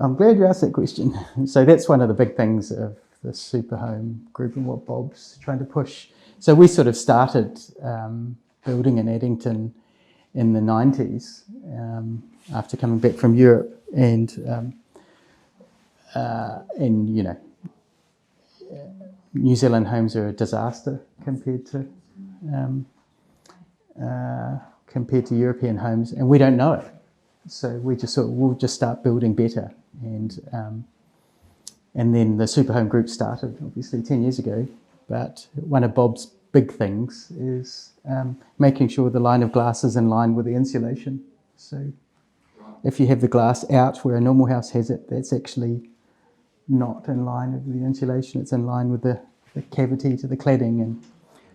I'm glad you asked that question. So that's one of the big things of the Superhome group and what Bob's trying to push. So we sort of started building in Addington in the 90s after coming back from Europe, and you know, New Zealand homes are a disaster compared to European homes, and we don't know it. So we just thought we'll just start building better, and then the Superhome group started obviously 10 years ago. But one of Bob's big things is making sure the line of glass is in line with the insulation. So if you have the glass out where a normal house has it, that's actually not in line with the insulation. It's in line with the cavity to the cladding and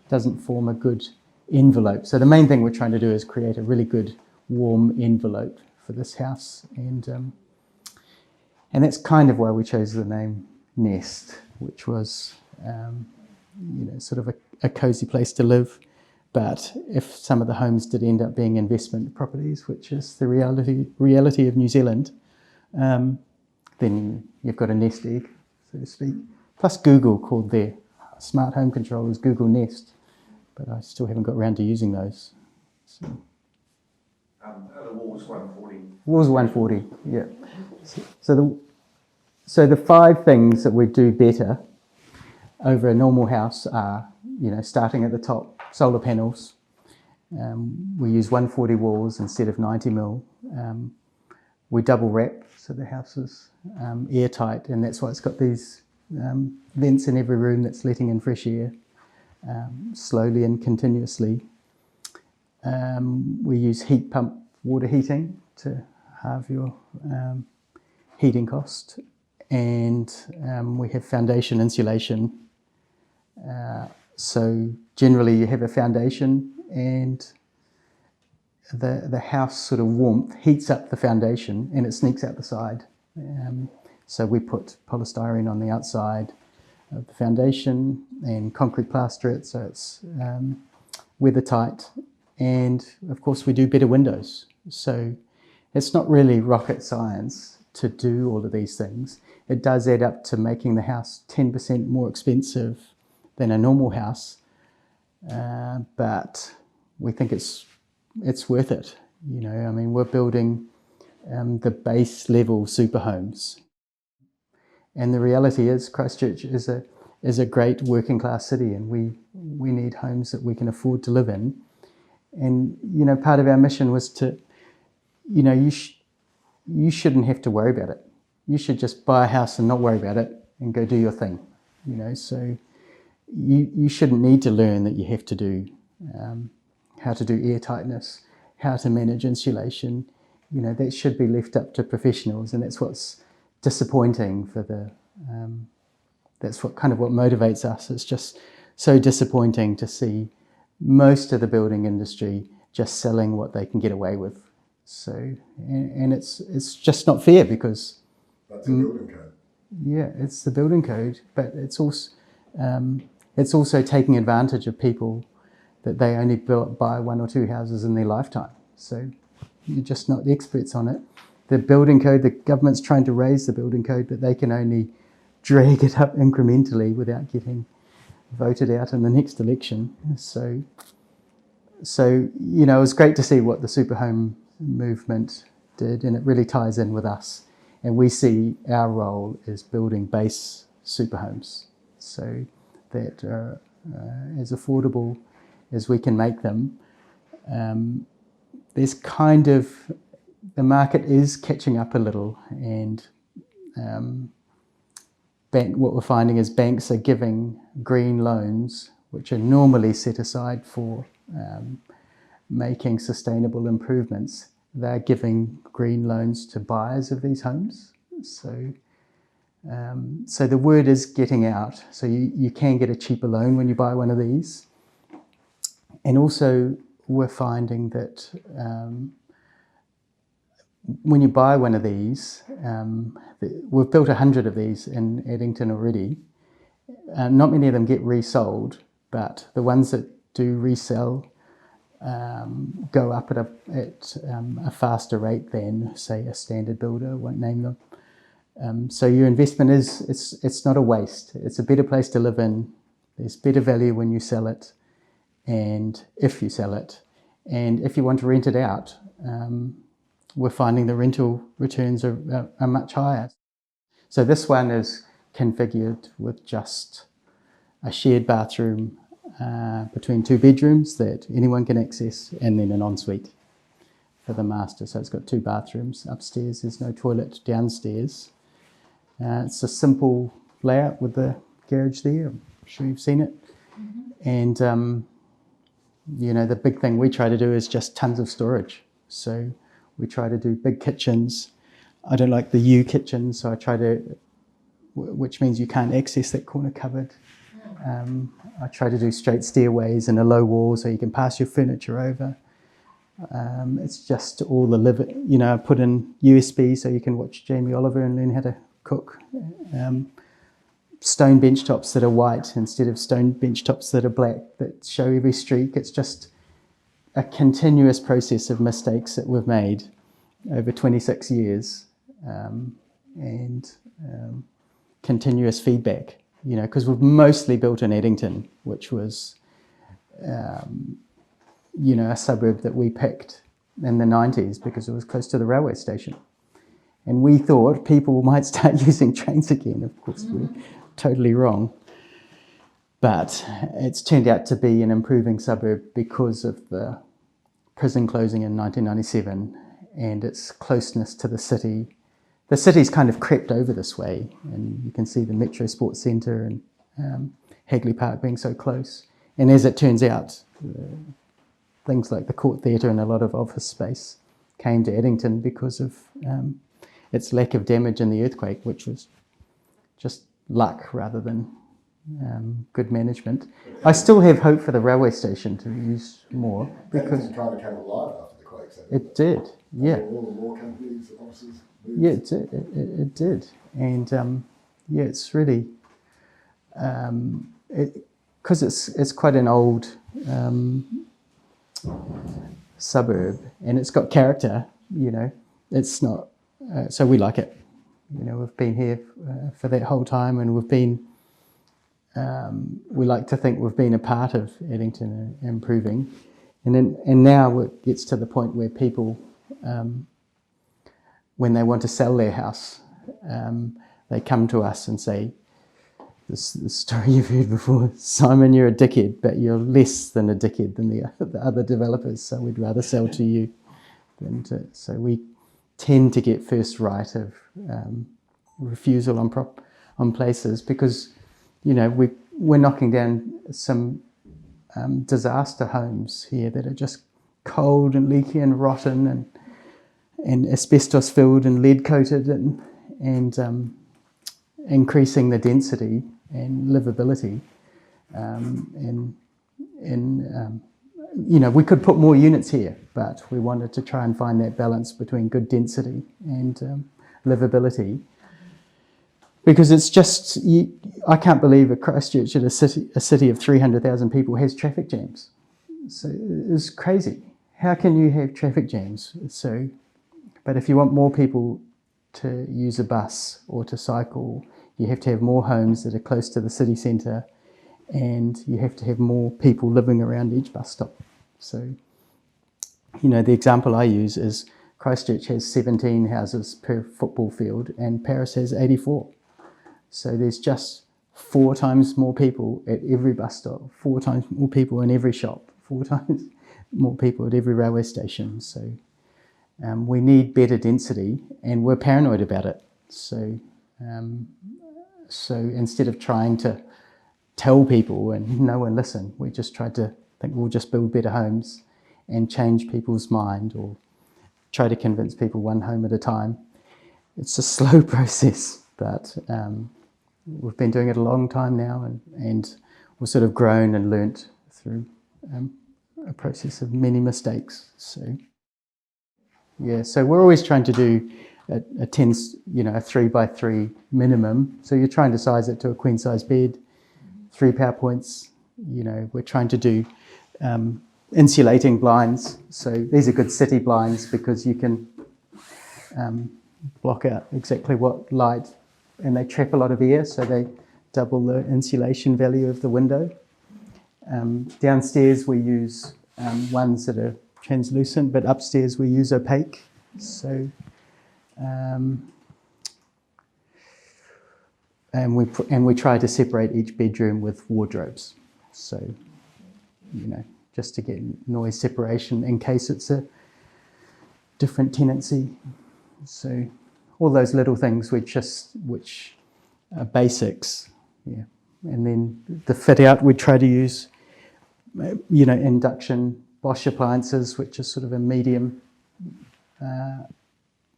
doesn't form a good envelope. So the main thing we're trying to do is create a really good warm envelope for this house, and that's kind of why we chose the name Nest, which was sort of a cozy place to live. But if some of the homes did end up being investment properties, which is the reality of New Zealand, then you've got a nest egg, so to speak. Plus Google called their smart home controllers Google Nest, but I still haven't got around to using those. So. The Walls 140. Walls 140, yeah. So the 5 things that we do better over a normal house are, starting at the top, solar panels. We use 140 walls instead of 90mm. We double wrap, so the house is airtight, and that's why it's got these vents in every room that's letting in fresh air slowly and continuously. We use heat pump water heating to halve your heating cost, and we have foundation insulation. So generally you have a foundation, and the house sort of warmth heats up the foundation and it sneaks out the side. So we put polystyrene on the outside of the foundation and concrete plaster it so it's weather tight. And of course we do better windows. So it's not really rocket science to do all of these things. It does add up to making the house 10% more expensive than a normal house, but we think it's worth it. We're building the base level super homes, and the reality is Christchurch is a great working class city, and we need homes that we can afford to live in. And part of our mission was to, you shouldn't have to worry about it. You should just buy a house and not worry about it and go do your thing. So you shouldn't need to learn that you have to do how to do air tightness, how to manage insulation. That should be left up to professionals, and that's what's disappointing for that's what motivates us. It's just so disappointing to see most of the building industry just selling what they can get away with. So, and it's just not fair, because that's the building code. Yeah, it's the building code, but it's also taking advantage of people that they only buy 1 or 2 houses in their lifetime. So you're just not the experts on it. The building code, the government's trying to raise the building code, but they can only drag it up incrementally without getting voted out in the next election. So it was great to see what the Superhome movement did, and it really ties in with us. And we see our role as building base superhomes, so that are as affordable as we can make them. There's the market is catching up a little, and what we're finding is banks are giving green loans, which are normally set aside for making sustainable improvements. They're giving green loans to buyers of these homes. So the word is getting out. So you can get a cheaper loan when you buy one of these. And also we're finding that when you buy one of these, we've built 100 of these in Addington already. Not many of them get resold, but the ones that do resell go up at a faster rate than, say, a standard builder, won't name them. So your investment it's not a waste. It's a better place to live in. There's better value when you sell it, and if you sell it, and if you want to rent it out, we're finding the rental returns are much higher. So this one is configured with just a shared bathroom between 2 bedrooms that anyone can access, and then an ensuite for the master. So it's got 2 bathrooms upstairs. There's no toilet downstairs. It's a simple layout with the garage there. I'm sure you've seen it. And the big thing we try to do is just tons of storage. So we try to do big kitchens. I don't like the U kitchen, so I try to, which means you can't access that corner cupboard. I try to do straight stairways and a low wall so you can pass your furniture over. It's just all the I put in USB so you can watch Jamie Oliver and learn how to cook. Stone bench tops that are white instead of stone bench tops that are black that show every streak. It's just a continuous process of mistakes that we've made over 26 years, and continuous feedback, because we've mostly built in Addington, which was a suburb that we picked in the 90s because it was close to the railway station. And we thought people might start using trains again. Of course, we're totally wrong. But it's turned out to be an improving suburb because of the prison closing in 1997 and its closeness to the city. The city's kind of crept over this way, and you can see the Metro Sports Centre and Hagley Park being so close. And as it turns out, things like the Court Theatre and a lot of office space came to Addington because of its lack of damage in the earthquake, which was just luck rather than good management. I still have hope for the railway station to use more because Addington kind of came alive after the quakes. it did, yeah. All the law companies, offices. Moved. Yeah, it did, and it's really because it's quite an old suburb, and it's got character. It's not. So we like it. We've been here for that whole time, and we've been. We like to think we've been a part of Addington improving, and now it gets to the point where people, when they want to sell their house, they come to us and say, "This story you've heard before, Simon, you're a dickhead, but you're less than a dickhead than the other developers. So we'd rather sell to you than to." So we tend to get first right of refusal on places because, we're knocking down some disaster homes here that are just cold and leaky and rotten and asbestos filled and lead coated and increasing the density and livability. We could put more units here, but we wanted to try and find that balance between good density and livability. Because it's just, I can't believe a Christchurch at a city of 300,000 people has traffic jams. So it's crazy. How can you have traffic jams? But if you want more people to use a bus or to cycle, you have to have more homes that are close to the city centre, and you have to have more people living around each bus stop. So, the example I use is Christchurch has 17 houses per football field and Paris has 84. So there's just 4 times more people at every bus stop, 4 times more people in every shop, 4 times more people at every railway station. So we need better density, and we're paranoid about it. So instead of trying to tell people and no one listen, we just tried to think we'll just build better homes and change people's mind, or try to convince people one home at a time. It's a slow process, but we've been doing it a long time now, and we've sort of grown and learnt through a process of many mistakes. So we're always trying to do a 3x3 minimum. So you're trying to size it to a queen size bed, 3 power points. We're trying to do insulating blinds. So these are good city blinds because you can block out exactly what light, and they trap a lot of air, so they double the insulation value of the window. Downstairs we use ones that are translucent, but upstairs we use opaque. So, and we try to separate each bedroom with wardrobes. So, you know, just to get noise separation in case it's a different tenancy. So, all those little things which are basics, yeah. And then the fit out, we try to use, you know, induction Bosch appliances, which is sort of a medium,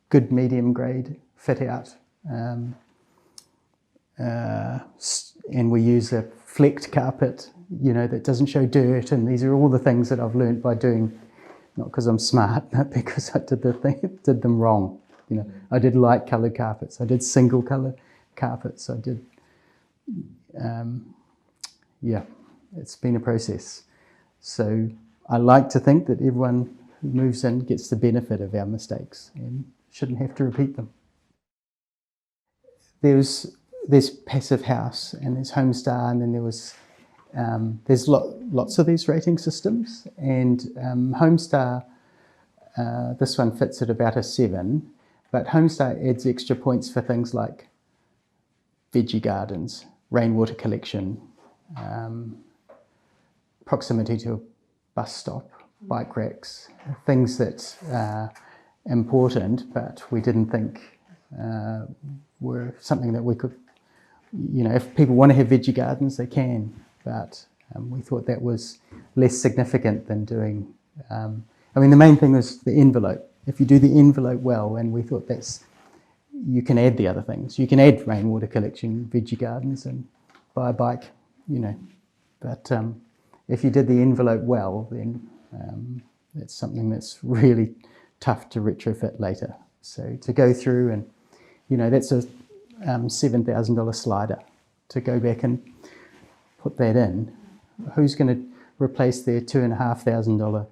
good medium grade fit out. And we use a flecked carpet, you know, that doesn't show dirt. And these are all the things that I've learned by doing, not because I'm smart, but because I did them wrong. You know, I did light coloured carpets, I did single colour carpets, I did, yeah, it's been a process. So I like to think that everyone who moves in gets the benefit of our mistakes and shouldn't have to repeat them. There's Passive House and there's Homestar, and then there's lots of these rating systems, and Homestar, this one fits at about a 7, but Homestar adds extra points for things like veggie gardens, rainwater collection, proximity to a bus stop, bike racks, things that are important, but we didn't think were something that we could, you know, if people want to have veggie gardens, they can, but we thought that was less significant than doing, I mean, the main thing was the envelope. If you do the envelope well, and we thought you can add the other things. You can add rainwater collection, veggie gardens, and buy a bike, you know, but if you did the envelope well, then it's something that's really tough to retrofit later. So to go through and, you know, that's a $7,000 slider. To go back and put that in, who's going to replace their $2,500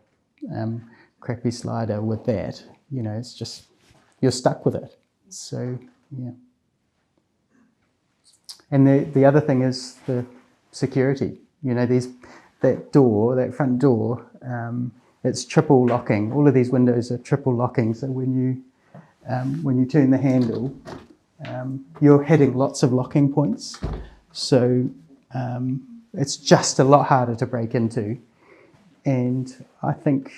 crappy slider with that? You know, it's just, you're stuck with it. So, yeah. And the other thing is the security. You know, that front door, it's triple locking. All of these windows are triple locking. So when you turn the handle, you're hitting lots of locking points. So it's just a lot harder to break into. And I think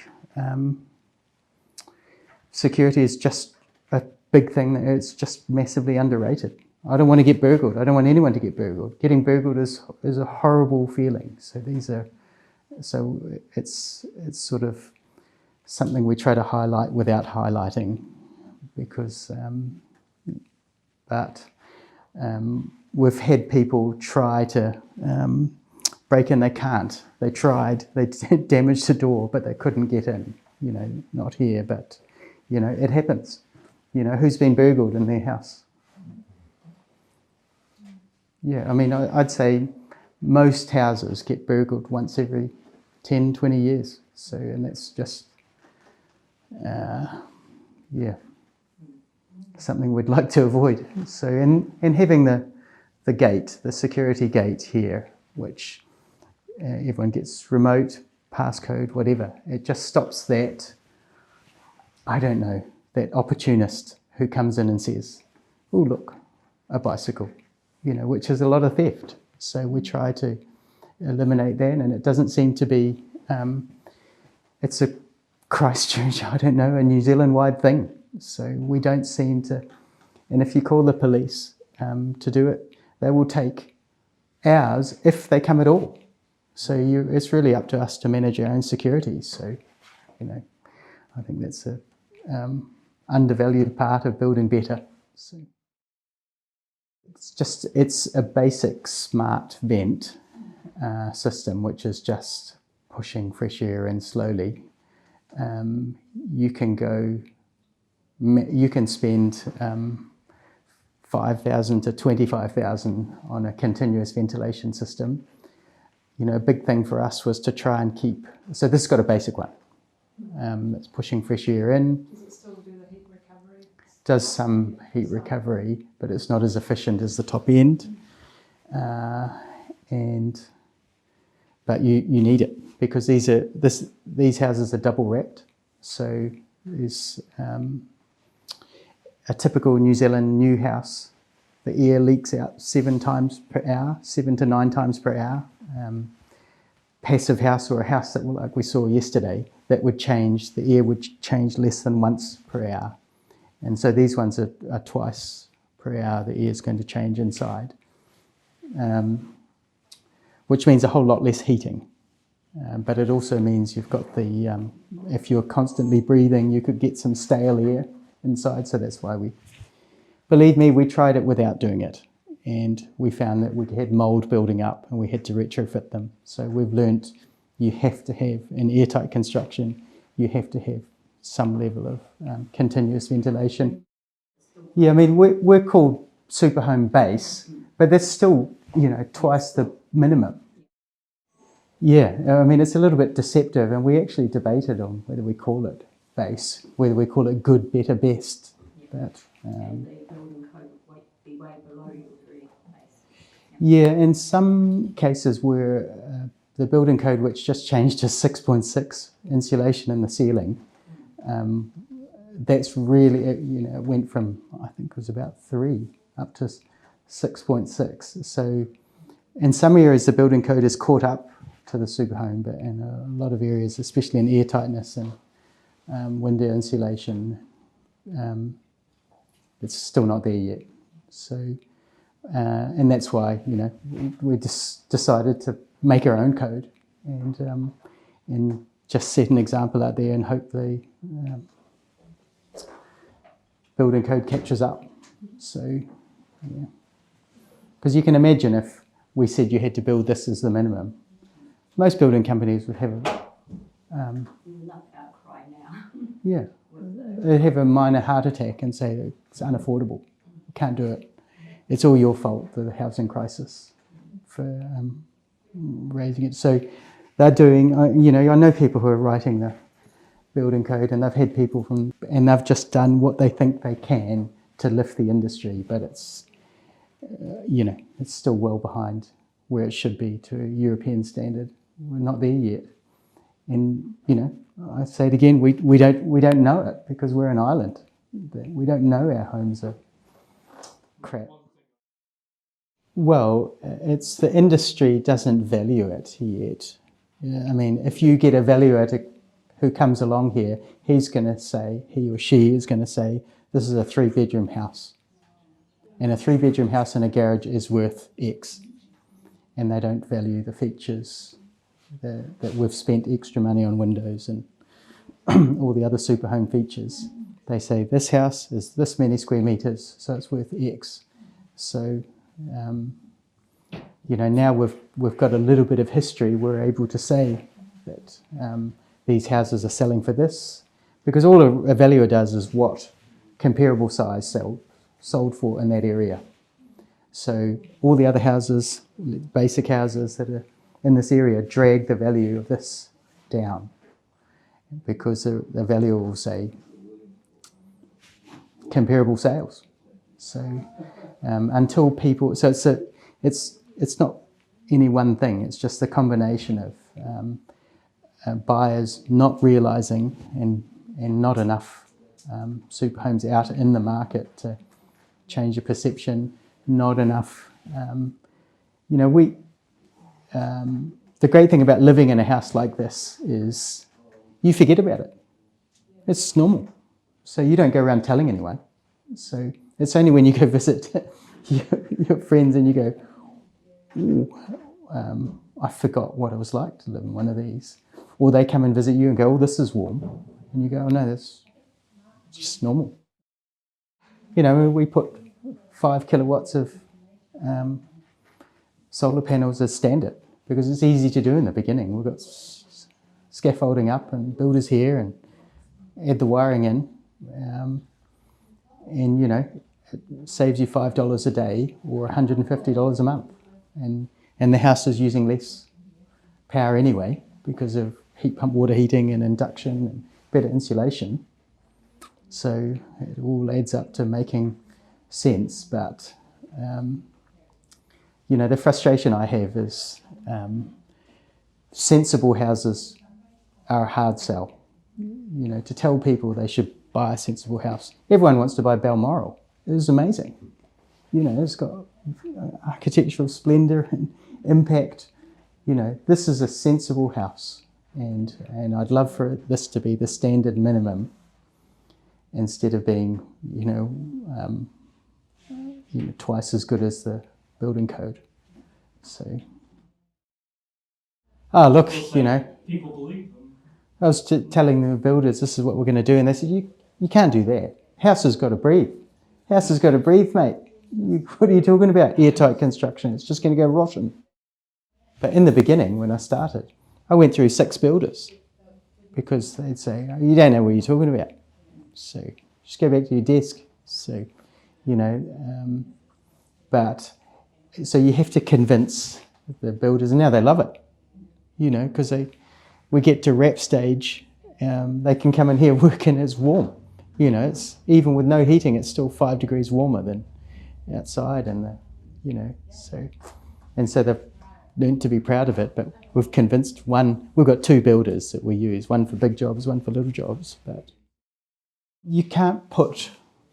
security is just a big thing. It's just massively underrated. I don't want to get burgled. I don't want anyone to get burgled. Getting burgled is a horrible feeling. So it's sort of something we try to highlight without highlighting, because we've had people try to break in. They can't. They tried. They damaged the door, but they couldn't get in. You know, not here, but you know, it happens. You know, who's been burgled in their house? Yeah, I mean, I'd say most houses get burgled once every 10, 20 years. So, and that's just, yeah, something we'd like to avoid. So, and having the gate, the security gate here, which everyone gets remote, passcode, whatever, it just stops that, I don't know, that opportunist who comes in and says, oh, look, a bicycle, you know, which is a lot of theft. So we try to eliminate that, and it doesn't seem to be, it's a Christchurch, I don't know, a New Zealand-wide thing. So we don't seem to, and if you call the police to do it, they will take hours if they come at all. So it's really up to us to manage our own security. So, you know, I think that's a undervalued part of building better. So it's a basic smart vent system, which is just pushing fresh air in slowly. You can spend 5,000 to 25,000 on a continuous ventilation system. You know, a big thing for us was to try and keep, so this has got a basic one. It's pushing fresh air in. Does it still do the heat recovery? does some heat recovery, but it's not as efficient as the top end. But you need it because these houses are double wrapped. So there's a typical New Zealand new house. The air leaks out 7 times per hour, 7 to 9 times per hour. Passive house or a house that, like we saw yesterday, that would change, the air would change less than once per hour. And so these ones are twice per hour the air is going to change inside, which means a whole lot less heating. But it also means you've got the, if you're constantly breathing, you could get some stale air inside. So that's why believe me, we tried it without doing it. And we found that we had mould building up and we had to retrofit them. So we've learnt you have to have, in airtight construction, you have to have some level of continuous ventilation. Yeah, I mean, we're called Superhome Base, but that's still, twice the minimum. Yeah, I mean, it's a little bit deceptive, and we actually debated on whether we call it base, whether we call it good, better, best. But, and the building code would be way below your very base. Yeah, in some cases where the building code, which just changed to 6.6 insulation in the ceiling, that's really, it went from, I think it was about 3 up to 6.6. So in some areas the building code is caught up to the superhome, but in a lot of areas, especially in airtightness and window insulation, it's still not there yet. So, and that's why, we just decided to make our own code and just set an example out there and hope the building code catches up. So, yeah. Because you can imagine if we said you had to build this as the minimum, most building companies would have Enough outcry now. yeah, they'd have a minor heart attack and say it's unaffordable, you can't do it. It's all your fault, the housing crisis, for raising it. So they're doing, I know people who are writing the building code, and they've had people and they've just done what they think they can to lift the industry, but it's, it's still well behind where it should be to a European standard. We're not there yet. And, I say it again, we don't know it because we're an island. We don't know our homes are crap. Well, it's the industry doesn't value it yet. I mean, if you get a valuator who comes along here, he's going to say, he or she is going to say, this is a 3-bedroom house. And a 3-bedroom house in a garage is worth X. And they don't value the features that we've spent extra money on windows and all the other superhome features. They say this house is this many square meters, so it's worth X. So, now we've got a little bit of history. We're able to say that these houses are selling for this, because all a valuer does is what comparable size sold for in that area. So all the other houses, basic houses that are in this area, drag the value of this down, because the valuer will say comparable sales. So until people, so it's not any one thing. It's just the combination of buyers not realising and not enough superhomes out in the market to change the perception. Not enough. The great thing about living in a house like this is you forget about it. It's normal. So you don't go around telling anyone. So it's only when you go visit your friends and you go, ooh, I forgot what it was like to live in one of these. Or they come and visit you and go, oh, this is warm. And you go, oh no, that's just normal. We put 5 kilowatts of solar panels as standard because it's easy to do in the beginning. We've got scaffolding up and builders here and add the wiring in. It saves you $5 a day or $150 a month. And the house is using less power anyway because of heat pump water heating and induction and better insulation. So it all adds up to making sense. But, the frustration I have is sensible houses are a hard sell. To tell people they should buy a sensible house. Everyone wants to buy Balmoral. It is amazing. It's got architectural splendour and impact. This is a sensible house, and I'd love for this to be the standard minimum instead of being, twice as good as the building code. So, look, People believe them. I was telling the builders this is what we're going to do, and they said, you can't do that. House has got to breathe. House has got to breathe, mate. What are you talking about? Airtight construction. It's just going to go rotten. But in the beginning, when I started, I went through 6 builders because they'd say, oh, you don't know what you're talking about. So just go back to your desk. So, but so you have to convince the builders, and now they love it, because we get to wrap stage, they can come in here working, it's warm. It's even with no heating, it's still 5 degrees warmer than outside, and so they've learned to be proud of it. But we've convinced we've got 2 builders that we use, one for big jobs, one for little jobs. But you can't put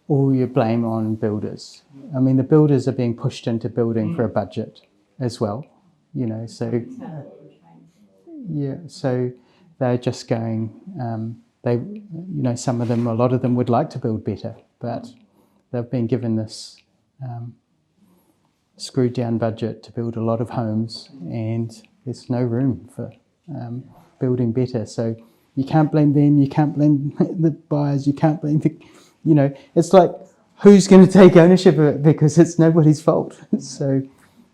all your blame on builders. I mean, the builders are being pushed into building for a budget as well, so so they're just going, some of them, a lot of them would like to build better, but they've been given this screwed down budget to build a lot of homes, and there's no room for building better. So you can't blame them, you can't blame the buyers, you can't blame it's like, who's going to take ownership of it, because it's nobody's fault. So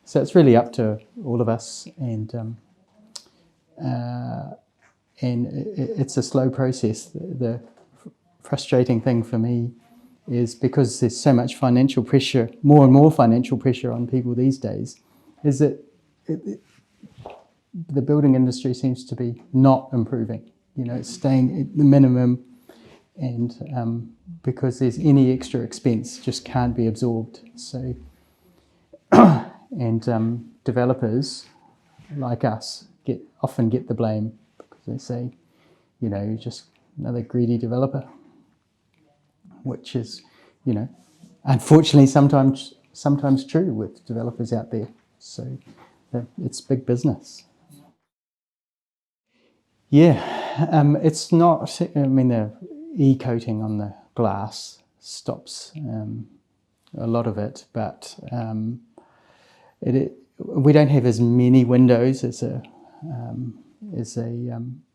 it's really up to all of us, and it's a slow process. The frustrating thing for me is, because there's so much financial pressure, more and more financial pressure on people these days, is that the building industry seems to be not improving. It's staying at the minimum, and because there's any extra expense just can't be absorbed. So, and developers like us often get the blame, because they say, you're just another greedy developer, which is, unfortunately sometimes true with developers out there. So it's big business. Yeah, it's not. I mean, the e-coating on the glass stops a lot of it, but we don't have as many windows as a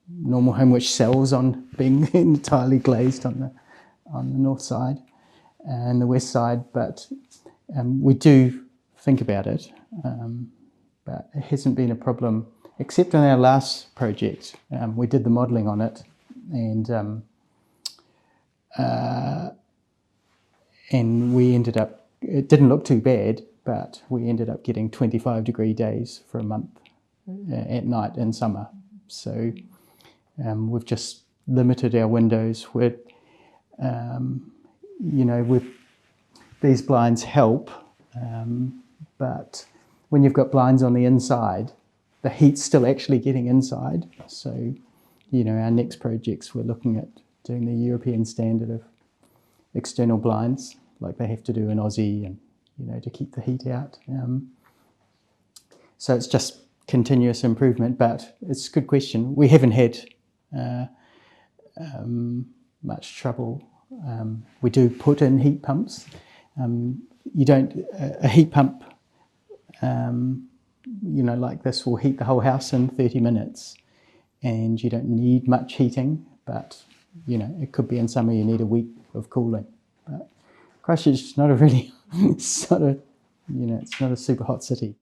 normal home, which sells on being entirely glazed on the north side and the west side. But we do think about it, but it hasn't been a problem, except on our last project. We did the modelling on it, and we ended up, it didn't look too bad, but we ended up getting 25-degree days for a month at night in summer. So we've just limited our windows. With these blinds help, but when you've got blinds on the inside, the heat's still actually getting inside. So, our next projects, we're looking at doing the European standard of external blinds, like they have to do in Aussie, and to keep the heat out. So it's just continuous improvement, but it's a good question. We haven't had much trouble. We do put in heat pumps. A heat pump, like this will heat the whole house in 30 minutes, and you don't need much heating, but it could be in summer you need a week of cooling. But Christchurch is not a really, it's not a super hot city.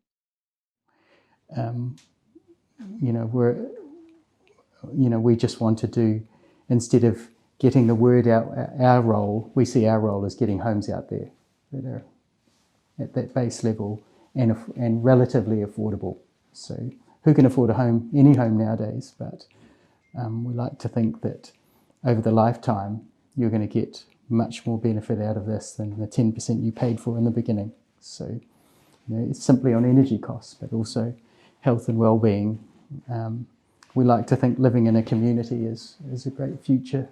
We just want to do, instead of getting the word out, our role, we see our role as getting homes out there that are at that base level and relatively affordable. So who can afford a home, any home nowadays? But we like to think that over the lifetime, you're going to get much more benefit out of this than the 10% you paid for in the beginning. So, it's simply on energy costs, but also health and well-being. We like to think living in a community is a great future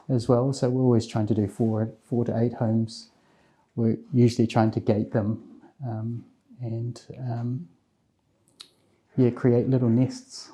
as well. So we're always trying to do 4 to 8 homes. We're usually trying to gate them and create little nests